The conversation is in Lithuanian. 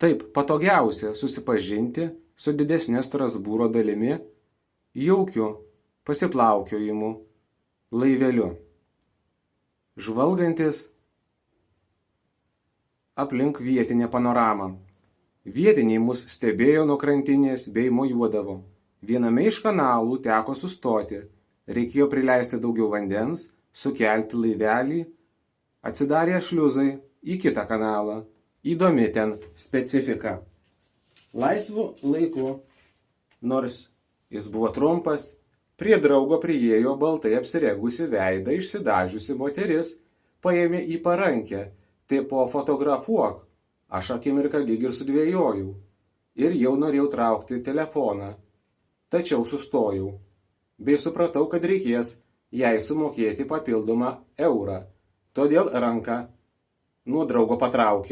Taip patogiausia susipažinti su didesne Strasbūro dalimi, jaukiu pasiplaukiojimu laiveliu. Žvalgantis aplink vietinę panoramą. Vietiniai mus stebėjo nuo krantinės bei mojuodavo. Viename iš kanalų teko sustoti. Reikėjo prileisti daugiau vandens, sukelti laivelį. Atsidarė šliuzai į kitą kanalą. Įdomi ten specifika. Laisvu laiku, nors jis buvo trumpas, prie draugo priėjo baltai apsiregusi veidą išsidažiusi moteris, paėmė į parankę, tipo fotografuok. Aš akimirką lyg ir sudvejojau ir jau norėjau traukti telefoną, tačiau sustojau, bei supratau, kad reikės jai sumokėti papildomą eurą, todėl ranką nuo draugo patraukiau.